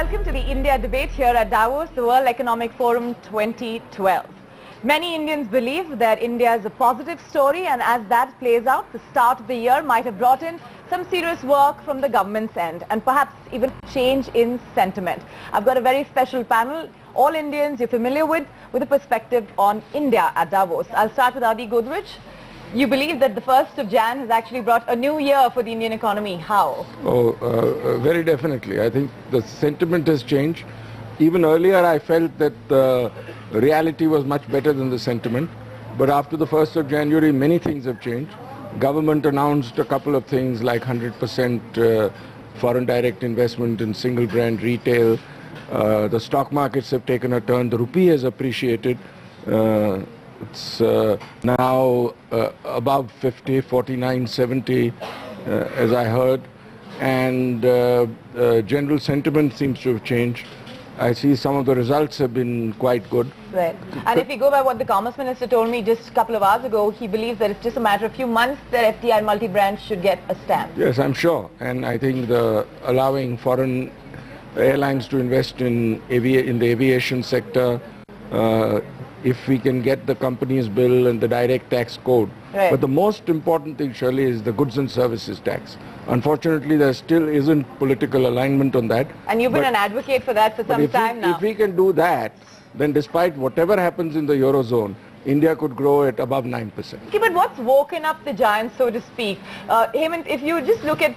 welcome to the India debate here at Davos, the World Economic Forum 2012. Many Indians believe that India is a positive story, and as that plays out, the start of the year might have brought in some serious work from the government's end and perhaps even change in sentiment. I've got a very special panel, all Indians you're familiar with a perspective on India at Davos. I'll start with Adi Godrej. You believe that the 1st of Jan has actually brought a new year for the Indian economy. How? Very definitely. I think the sentiment has changed. Even earlier I felt that the reality was much better than the sentiment. But after the 1st of January, many things have changed. Government announced a couple of things like 100% foreign direct investment in single brand retail. The stock markets have taken a turn. The rupee has appreciated. It's now above 50, 49, 70, as I heard. And general sentiment seems to have changed. I see some of the results have been quite good. Right. And if you go by what the Commerce Minister told me just a couple of hours ago, he believes that it's just a matter of a few months that FDI multi-brand should get a stamp. Yes, I'm sure. And I think allowing foreign airlines to invest in the aviation sector, if we can get the companies bill and the direct tax code. Right. But the most important thing, Shirley, is the goods and services tax. Unfortunately, there still isn't political alignment on that. And you've been an advocate for that for some time now. If we can do that, then despite whatever happens in the Eurozone, India could grow at above 9%. Okay, but what's woken up the giants, so to speak? Hemant, if you just look at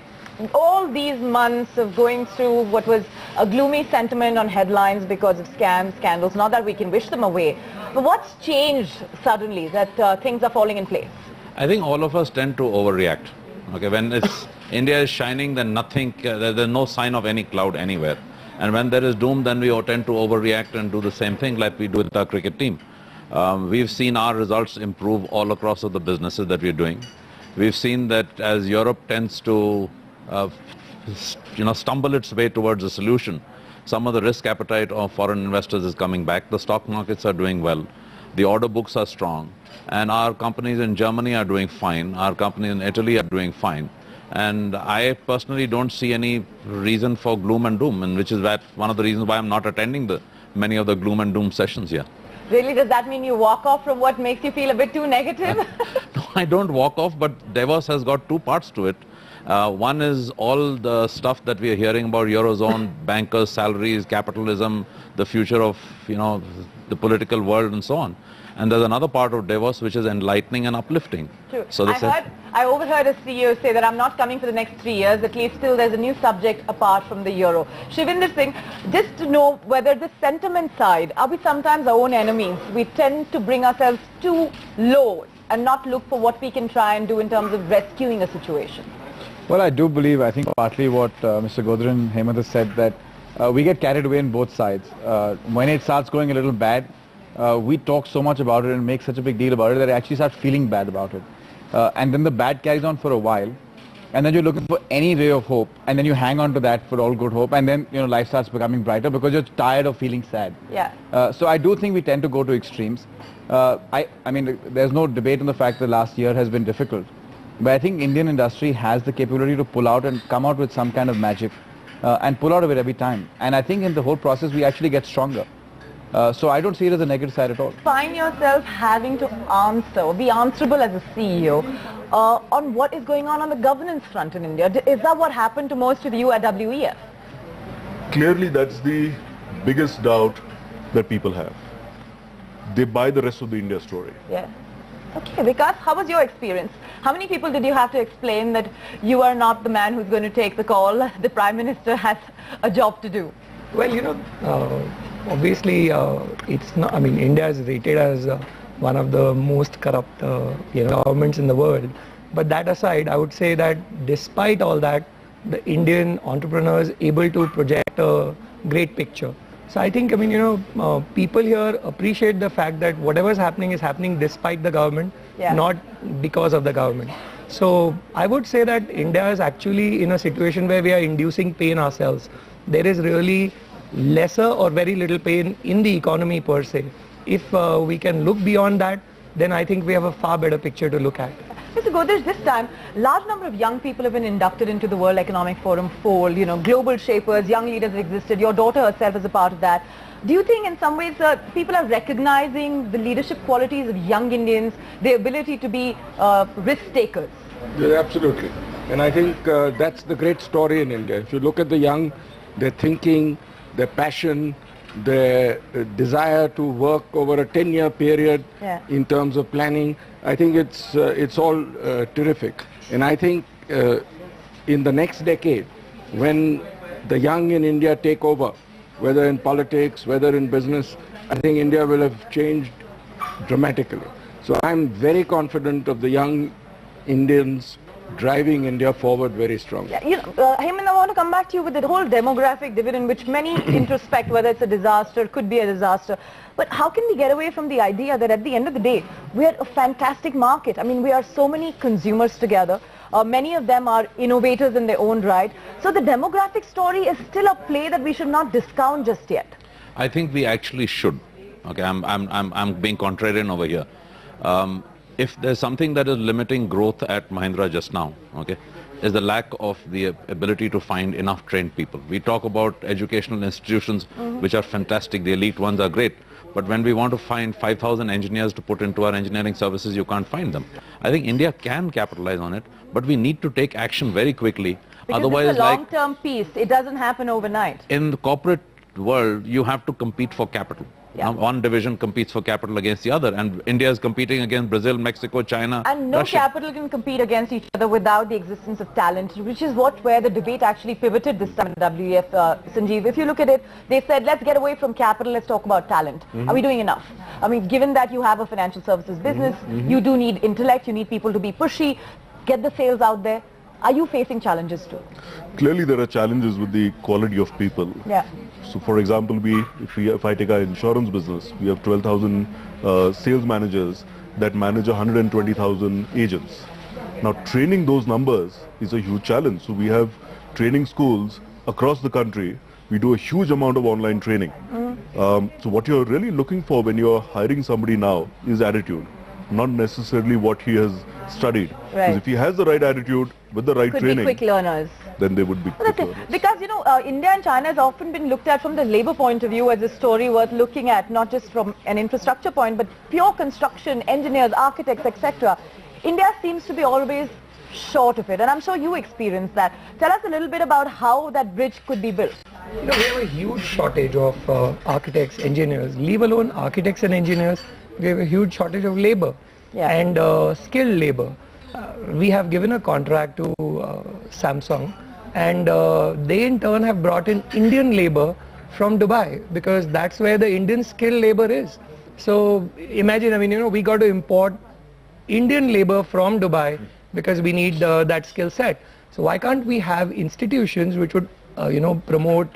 all these months of going through what was a gloomy sentiment on headlines because of scams, scandals, not that we can wish them away, but what's changed suddenly that things are falling in place? I think all of us tend to overreact. Okay, when India is shining, then nothing, there's no sign of any cloud anywhere. And when there is doom, then we tend to overreact and do the same thing like we do with our cricket team. We've seen our results improve all across of the businesses that we're doing. We've seen that as Europe tends to stumble its way towards a solution, some of the risk appetite of foreign investors is coming back. The stock markets are doing well. The order books are strong. And our companies in Germany are doing fine. Our companies in Italy are doing fine. And I personally don't see any reason for gloom and doom, and which is one of the reasons why I'm not attending many of the gloom and doom sessions here. Really? Does that mean you walk off from what makes you feel a bit too negative? No, I don't walk off, but Davos has got two parts to it. One is all the stuff that we are hearing about Eurozone, bankers, salaries, capitalism, the future of, the political world and so on. And there's another part of Davos which is enlightening and uplifting. True. So I overheard a CEO say that I'm not coming for the next 3 years, at least till there's a new subject apart from the euro. Shivinder Singh, just to know whether the sentiment side, are we sometimes our own enemies? We tend to bring ourselves too low and not look for what we can try and do in terms of rescuing a situation. Well, I do believe, I think partly what Mr. Godrej and Hemant has said, that we get carried away on both sides. When it starts going a little bad, we talk so much about it and make such a big deal about it that I actually start feeling bad about it. And then the bad carries on for a while, and then you're looking for any ray of hope, and then you hang on to that for all good hope, and then life starts becoming brighter because you're tired of feeling sad. Yeah. So I do think we tend to go to extremes. I mean, there's no debate on the fact that last year has been difficult. But I think Indian industry has the capability to pull out and come out with some kind of magic and pull out of it every time. And I think in the whole process we actually get stronger. So I don't see it as a negative side at all. Find yourself having to answer, be answerable as a CEO on what is going on the governance front in India. Is that what happened to most of you at WEF? Clearly that's the biggest doubt that people have. They buy the rest of the India story. Yeah. Okay, Vikas, how was your experience? How many people did you have to explain that you are not the man who's going to take the call? The Prime Minister has a job to do. Well, obviously, it's not. I mean, India is rated as one of the most corrupt, governments in the world. But that aside, I would say that despite all that, the Indian entrepreneur is able to project a great picture. So I think, people here appreciate the fact that whatever is happening despite the government, not because of the government. So I would say that India is actually in a situation where we are inducing pain ourselves. There is really lesser or very little pain in the economy per se. If we can look beyond that, then I think we have a far better picture to look at. Mr. Godrej, this time, large number of young people have been inducted into the World Economic Forum fold. You know, global shapers, young leaders have existed. Your daughter herself is a part of that. Do you think in some ways people are recognizing the leadership qualities of young Indians, their ability to be risk takers? Yeah, absolutely. And I think that's the great story in India. If you look at the young, their thinking, their passion, their desire to work over a 10-year period in terms of planning, I think it's all terrific. And I think in the next decade, when the young in India take over, whether in politics, whether in business, I think India will have changed dramatically. So I'm very confident of the young Indians driving India forward very strongly. Yeah, you know, Hemant, I want to come back to you with the whole demographic dividend, which many introspect whether it's a disaster, could be a disaster. But how can we get away from the idea that at the end of the day, we are a fantastic market? I mean, we are so many consumers together. Many of them are innovators in their own right. So the demographic story is still a play that we should not discount just yet. I think we actually should. Okay, I'm being contrarian over here. If there's something that is limiting growth at Mahindra just now, okay, is the lack of the ability to find enough trained people. We talk about educational institutions which are fantastic, the elite ones are great, but when we want to find 5,000 engineers to put into our engineering services, you can't find them. I think India can capitalize on it, but we need to take action very quickly. Because otherwise, it's a long-term piece, it doesn't happen overnight. In the corporate world, you have to compete for capital. Yeah. Now, one division competes for capital against the other, and India is competing against Brazil, Mexico, China, and no Russia. capital can compete against each other without the existence of talent, which is where the debate actually pivoted this time in WEF, Sanjeev. If you look at it, they said, let's get away from capital, let's talk about talent. Are we doing enough? I mean, given that you have a financial services business, you do need intellect, you need people to be pushy, get the sales out there. Are you facing challenges too? Clearly there are challenges with the quality of people. Yeah. So for example, if I take our insurance business, we have 12,000 sales managers that manage 120,000 agents. Now training those numbers is a huge challenge. So we have training schools across the country. We do a huge amount of online training. So what you're really looking for when you're hiring somebody now is attitude, not necessarily what he has studied. Right. Because if he has the right attitude with the right training, Could be quick learners. then they would be quick learners. Because, you know, India and China has often been looked at from the labor point of view as a story worth looking at, not just from an infrastructure point, but pure construction, engineers, architects, etc. India seems to be always short of it, and I'm sure you experienced that. Tell us a little bit about how that bridge could be built. You know, we have a huge shortage of architects, engineers. Leave alone architects and engineers, we have a huge shortage of labor and skilled labor. We have given a contract to Samsung, and they in turn have brought in Indian labor from Dubai, because that's where the Indian skilled labor is. So imagine, I mean, you know, we got to import Indian labor from Dubai because we need that skill set. So why can't we have institutions which would, you know, promote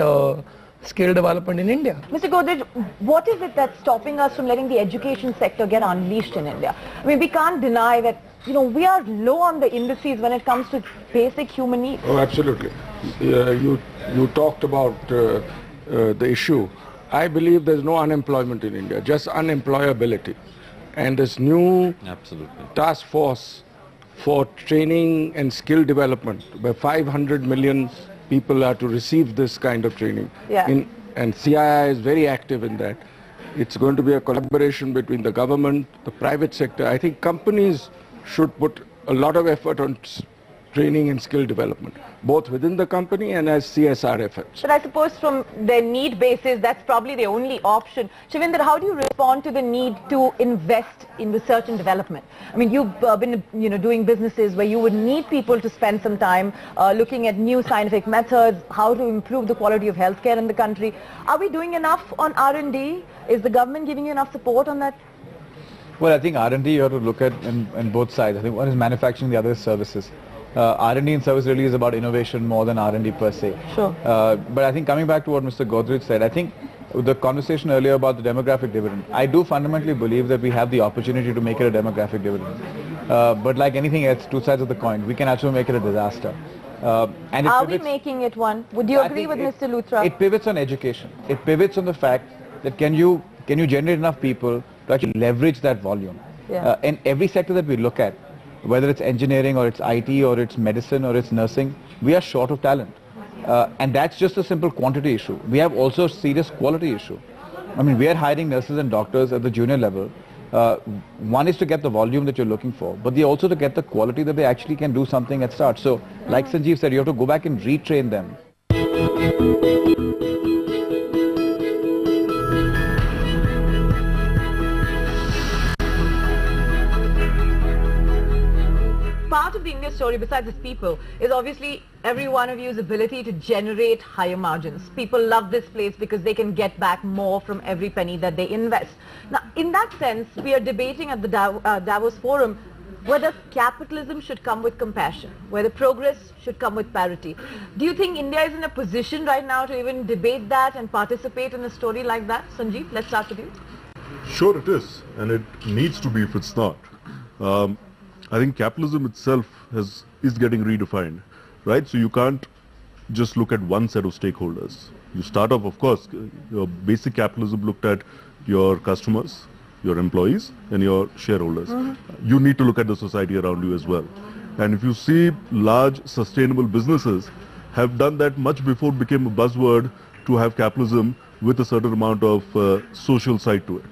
skill development in India? Mr. Godrej, what is it that's stopping us from letting the education sector get unleashed in India? I mean, we can't deny that, you know, we are low on the indices when it comes to basic human needs. Oh, absolutely. You talked about the issue. I believe there's no unemployment in India, just unemployability. And this new task force for training and skill development, where 500 million people are to receive this kind of training. And CII is very active in that. It's going to be a collaboration between the government, the private sector. I think companies should put a lot of effort on training and skill development, both within the company and as CSR efforts. But I suppose from their need basis, that's probably the only option. Shivinder, how do you respond to the need to invest in research and development? I mean, you've been, you know, doing businesses where you would need people to spend some time looking at new scientific methods, how to improve the quality of healthcare in the country. Are we doing enough on R&D? Is the government giving you enough support on that? Well, I think R&D you have to look at in both sides. I think one is manufacturing, the other is services. R&D in service really is about innovation more than R&D per se. Sure. But I think coming back to what Mr. Godrej said, I think the conversation earlier about the demographic dividend, I do fundamentally believe that we have the opportunity to make it a demographic dividend. But like anything else, two sides of the coin, we can actually make it a disaster. And are we making it one? Would you agree with Mr. Luthra? It pivots on education. It pivots on the fact that can you generate enough people to actually leverage that volume. In every sector that we look at, whether it's engineering or it's IT or it's medicine or it's nursing, we are short of talent. And that's just a simple quantity issue. We have also a serious quality issue. I mean, we are hiring nurses and doctors at the junior level. One is to get the volume that you're looking for, but also to get the quality that they actually can do something at start. So, like Sanjeev said, you have to go back and retrain them. Part of the India story, besides its people, is obviously every one of you's ability to generate higher margins. People love this place because they can get back more from every penny that they invest. Now, in that sense, we are debating at the Davos Forum whether capitalism should come with compassion, whether progress should come with parity. Do you think India is in a position right now to even debate that and participate in a story like that? Sanjeev, let's start with you. Sure it is, and it needs to be if it's not. I think capitalism itself is getting redefined, right? So you can't just look at one set of stakeholders. You start off, of course, your basic capitalism looked at your customers, your employees, and your shareholders. You need to look at the society around you as well. And if you see large sustainable businesses have done that much before it became a buzzword to have capitalism with a certain amount of social side to it.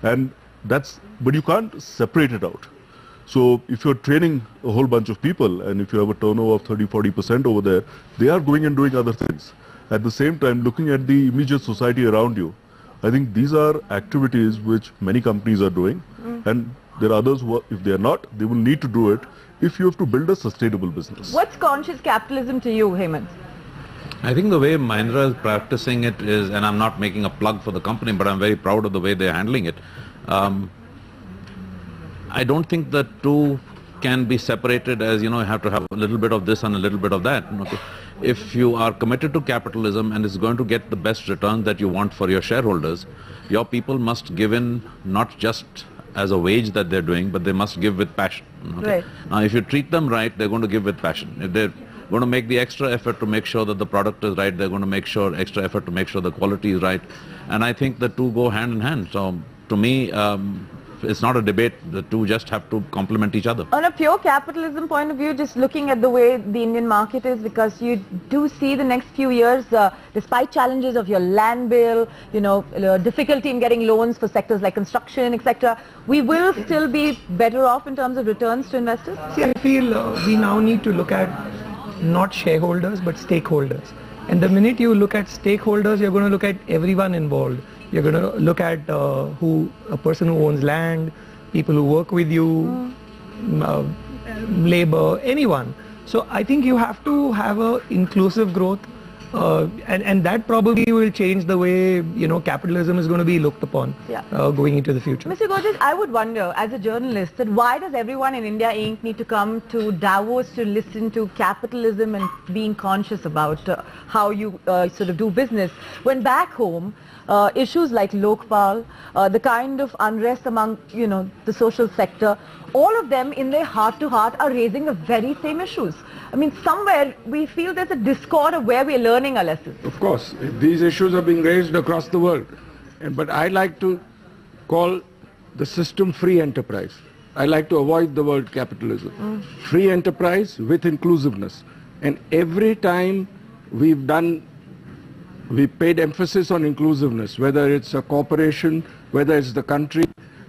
And but you can't separate it out. So if you're training a whole bunch of people and if you have a turnover of 30-40% over there, they are going and doing other things. At the same time, looking at the immediate society around you, I think these are activities which many companies are doing, and there are others who, if they are not, they will need to do it if you have to build a sustainable business. What's conscious capitalism to you, Hemant? I think the way Mahindra is practicing it is, and I'm not making a plug for the company, but I'm very proud of the way they're handling it. I don't think the two can be separated as, you have to have a little bit of this and a little bit of that. Okay. If you are committed to capitalism and it's going to get the best return that you want for your shareholders, your people must give in not just as a wage that they're doing, but they must give with passion. Okay. Right. Now, if you treat them right, they're going to give with passion. If they're going to make the extra effort to make sure that the product is right, they're going to make sure extra effort to make sure the quality is right. And I think the two go hand in hand. So to me, it's not a debate. The two just have to complement each other. On a pure capitalism point of view, just looking at the way the Indian market is, because you do see the next few years, despite challenges of your land bill, difficulty in getting loans for sectors like construction, etc., we will still be better off in terms of returns to investors? See, I feel we now need to look at not shareholders but stakeholders. And the minute you look at stakeholders, you're going to look at everyone involved. You're going to look at a person who owns land, people who work with you, labor, anyone. So I think you have to have a inclusive growth, and that probably will change the way capitalism is going to be looked upon going into the future. Mr. Godrej, I would wonder, as a journalist, that why does everyone in India Inc. need to come to Davos to listen to capitalism and being conscious about how you sort of do business, when back home issues like Lokpal, the kind of unrest among the social sector, all of them in their heart to heart are raising the very same issues. I mean, somewhere we feel there's a discord of where we're learning our lessons. Of course, these issues are being raised across the world. But I like to call the system free enterprise. I like to avoid the word capitalism. Free enterprise with inclusiveness. And every time we paid emphasis on inclusiveness, whether it's a corporation, whether it's the country,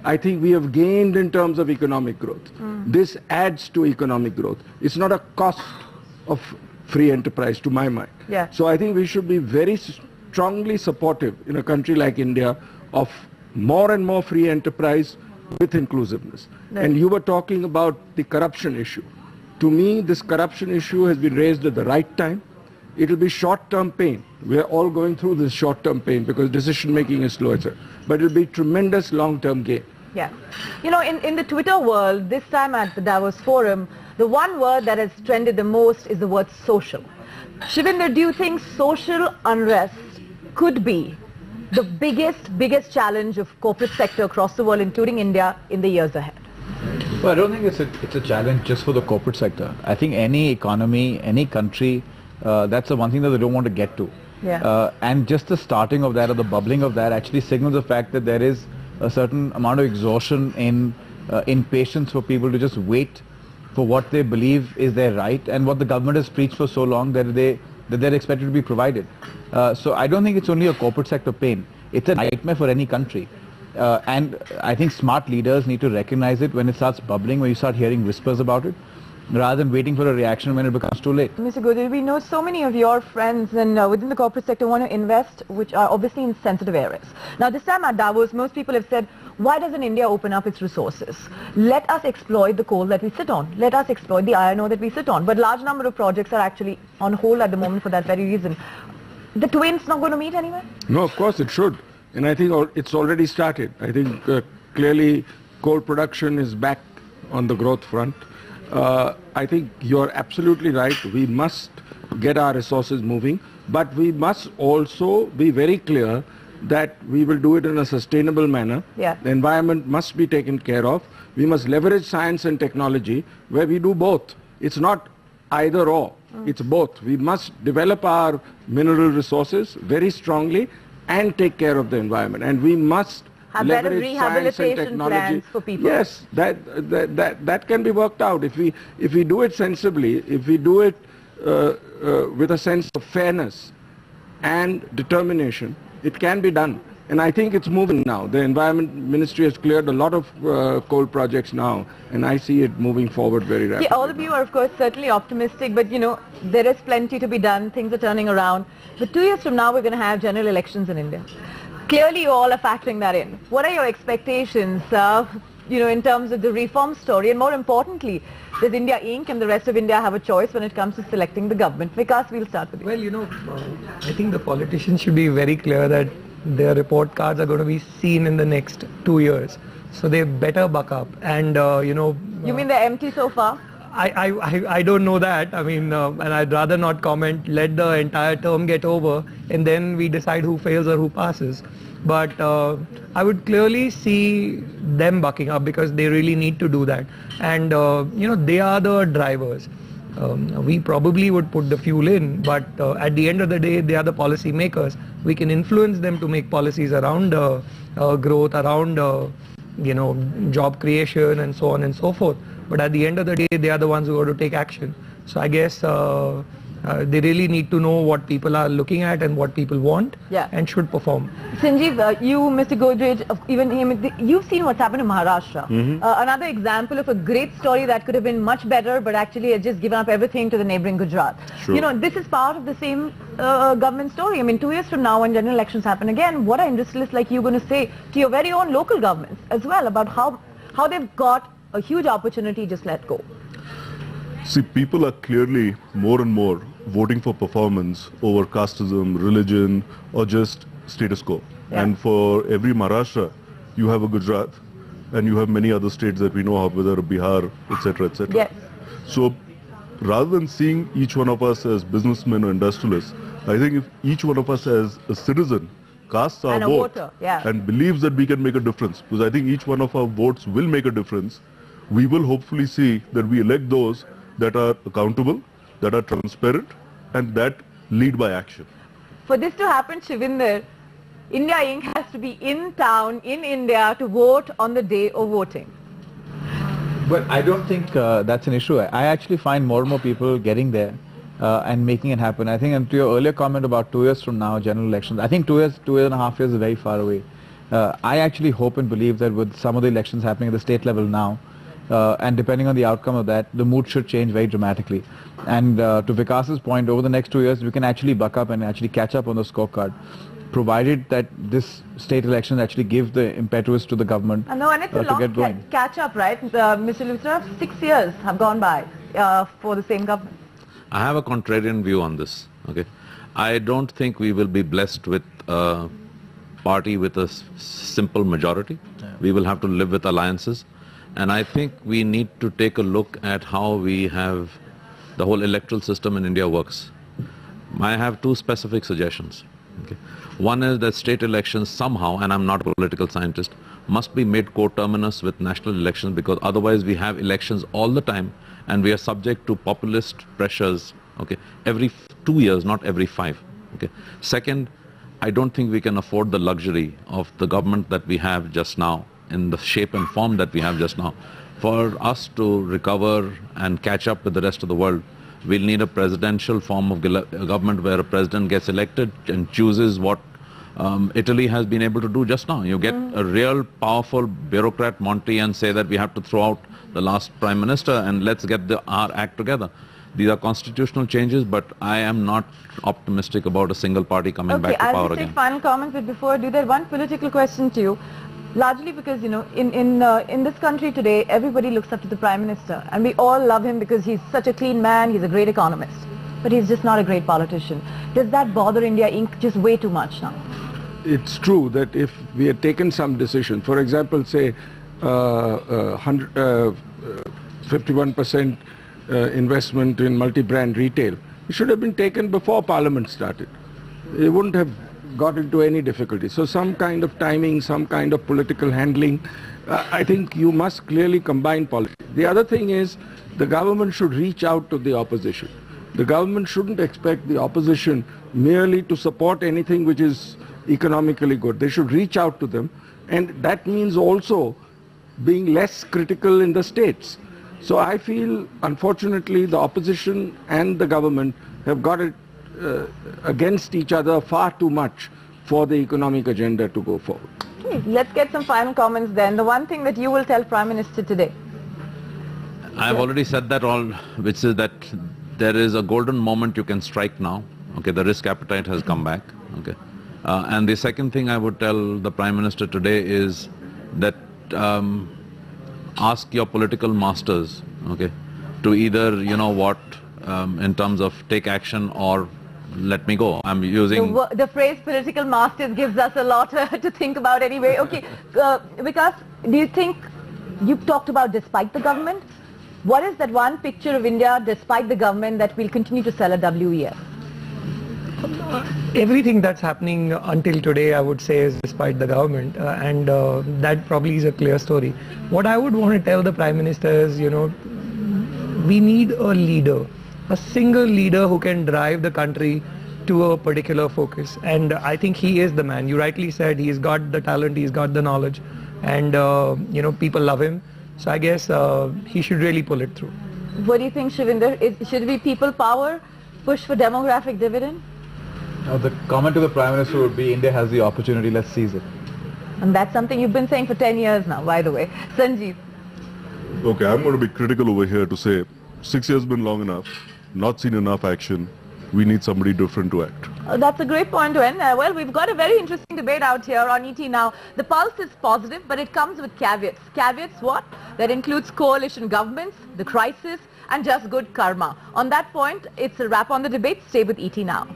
I think we have gained in terms of economic growth. This adds to economic growth. It's not a cost of free enterprise, to my mind. Yeah. So I think we should be very strongly supportive in a country like India of more and more free enterprise with inclusiveness. Right. And you were talking about the corruption issue. To me, this corruption issue has been raised at the right time. It will be short-term pain. We are all going through this short-term pain because decision-making is slow, etc. But it will be tremendous long-term gain. Yeah. In the Twitter world, this time at the Davos Forum, the one word that has trended the most is the word social. Shivinder, do you think social unrest could be the biggest challenge of corporate sector across the world, including India, in the years ahead? Well, I don't think it's a challenge just for the corporate sector. I think any economy, any country, that's the one thing that they don't want to get to. Yeah. And just the starting of that or the bubbling of that actually signals the fact that there is a certain amount of exhaustion in patience for people to just wait for what they believe is their right and what the government has preached for so long that they're expected to be provided. So I don't think it's only a corporate sector pain. It's a nightmare for any country. And I think smart leaders need to recognize it when it starts bubbling, when you start hearing whispers about it, rather than waiting for a reaction when it becomes too late. Mr. Godrej, we know so many of your friends and within the corporate sector want to invest, which are obviously in sensitive areas. Now this time at Davos, most people have said, why doesn't India open up its resources? Let us exploit the coal that we sit on. Let us exploit the iron ore that we sit on. But large number of projects are actually on hold at the moment for that very reason. The twins not going to meet anywhere? No, of course it should. And I think it's already started. I think clearly coal production is back on the growth front. I think you're absolutely right. We must get our resources moving, but we must also be very clear that we will do it in a sustainable manner. Yeah. The environment must be taken care of. We must leverage science and technology where we do both. It's not either or. It's both. We must develop our mineral resources very strongly and take care of the environment. And we must have better leverage science and rehabilitation technology. plans for people. Yes, that can be worked out. If we do it sensibly, if we do it with a sense of fairness and determination, it can be done. And I think it's moving now. The Environment Ministry has cleared a lot of coal projects now, and I see it moving forward very rapidly. Yeah, all of you are, of course, certainly optimistic, but, you know, there is plenty to be done. Things are turning around. But 2 years from now, we're going to have general elections in India. Clearly, you all are factoring that in. What are your expectations, you know, in terms of the reform story? And more importantly, does India Inc. and the rest of India have a choice when it comes to selecting the government? Vikas, we'll start with you. Well, you know, I think the politicians should be very clear that their report cards are going to be seen in the next 2 years. So they better buck up. And, you know... You mean they're empty so far? I don't know that. I mean, and I'd rather not comment. Let the entire term get over and then we decide who fails or who passes. But I would clearly see them bucking up because they really need to do that. And, you know, they are the drivers. We probably would put the fuel in, but at the end of the day, they are the policy makers. We can influence them to make policies around growth, around, you know, job creation and so on and so forth. But at the end of the day, they are the ones who are to take action. So I guess they really need to know what people are looking at and what people want and should perform. Sanjeev, you, Mr. Godrej, even him, you've seen what's happened in Maharashtra. Another example of a great story that could have been much better, but actually has just given up everything to the neighboring Gujarat. Sure. You know, this is part of the same government story. I mean, 2 years from now, when general elections happen again, what are industrialists like you going to say to your very own local governments as well about how they've got a huge opportunity just let go? See, people are clearly more and more voting for performance over casteism, religion, or just status quo. Yeah. And for every Maharashtra, you have a Gujarat, and you have many other states that we know of, whether Bihar, etc., etc. Yes. So, rather than seeing each one of us as businessmen or industrialists, I think if each one of us as a citizen casts our And a vote voter, yeah. and believes that we can make a difference, because I think each one of our votes will make a difference, we will hopefully see that we elect those that are accountable, that are transparent, and that lead by action. For this to happen, Shivinder, India Inc. has to be in town, in India, to vote on the day of voting. But I don't think that's an issue. I actually find more and more people getting there and making it happen. I think, and to your earlier comment about 2 years from now, general elections, I think 2 years, 2.5 years is very far away. I actually hope and believe that with some of the elections happening at the state level now, and depending on the outcome of that, the mood should change very dramatically. And to Vikas's point, over the next 2 years, we can actually buck up and actually catch up on the scorecard, provided that this state election actually give the impetus to the government No, and it's a long catch up, right? Mr. Luthra, 6 years have gone by for the same government. I have a contrarian view on this. Okay, I don't think we will be blessed with a party with a simple majority. We will have to live with alliances. And I think we need to take a look at how we have the whole electoral system in India works. I have two specific suggestions. Okay. One is that state elections somehow, and I'm not a political scientist, must be made coterminous with national elections, because otherwise we have elections all the time and we are subject to populist pressures, okay, every 2 years, not every 5. Okay. Second, I don't think we can afford the luxury of the government that we have just now, in the shape and form that we have just now, For us to recover and catch up with the rest of the world, we'll need a presidential form of government where a president gets elected and chooses what Italy has been able to do just now. You get a real powerful bureaucrat, Monti, and say that we have to throw out the last prime minister and let's get our act together. These are constitutional changes, but I am not optimistic about a single party coming back to power again. I'll just take final comments, but before I do that, one political question to you. Largely because, you know, in this country today, everybody looks up to the Prime Minister. And we all love him because he's such a clean man, he's a great economist. But he's just not a great politician. Does that bother India Inc. just way too much now? It's true that if we had taken some decision, for example, say 51% investment in multi-brand retail, it should have been taken before Parliament started. It wouldn't have got into any difficulty. So some kind of timing, some kind of political handling, I think you must clearly combine politics. The other thing is the government should reach out to the opposition. The government shouldn't expect the opposition merely to support anything which is economically good. They should reach out to them, and that means also being less critical in the states. So I feel, unfortunately, the opposition and the government have got it against each other far too much for the economic agenda to go forward. Okay, let's get some final comments then. The one thing that you will tell Prime Minister today. I've already said that all, which is that there is a golden moment you can strike now. Okay, the risk appetite has come back. Okay, and the second thing I would tell the Prime Minister today is that ask your political masters, okay, to either, you know what, in terms of take action or let me go. I'm using... The phrase political masters gives us a lot to think about anyway. Okay, Vikas, do you think, you've talked about despite the government, what is that one picture of India despite the government that will continue to sell a WEF? Everything that's happening until today, I would say, is despite the government, and that probably is a clear story. What I would want to tell the Prime Minister is, you know, we need a leader, a single leader who can drive the country to a particular focus, and I think he is the man. You rightly said he's got the talent, he's got the knowledge, and you know, people love him. So I guess he should really pull it through. What do you think, Shivinder? Should it be people power, push for demographic dividend? Now, the comment to the Prime Minister would be, India has the opportunity, let's seize it. And that's something you've been saying for 10 years now, by the way. Sanjeev. Okay, I'm going to be critical over here to say 6 years has been long enough, not seen enough action. We need somebody different to act. That's a great point to end. Well, we've got a very interesting debate out here on ET Now. The pulse is positive, but it comes with caveats. Caveats what? That includes coalition governments, the crisis, and just good karma. On that point, it's a wrap on the debate. Stay with ET Now.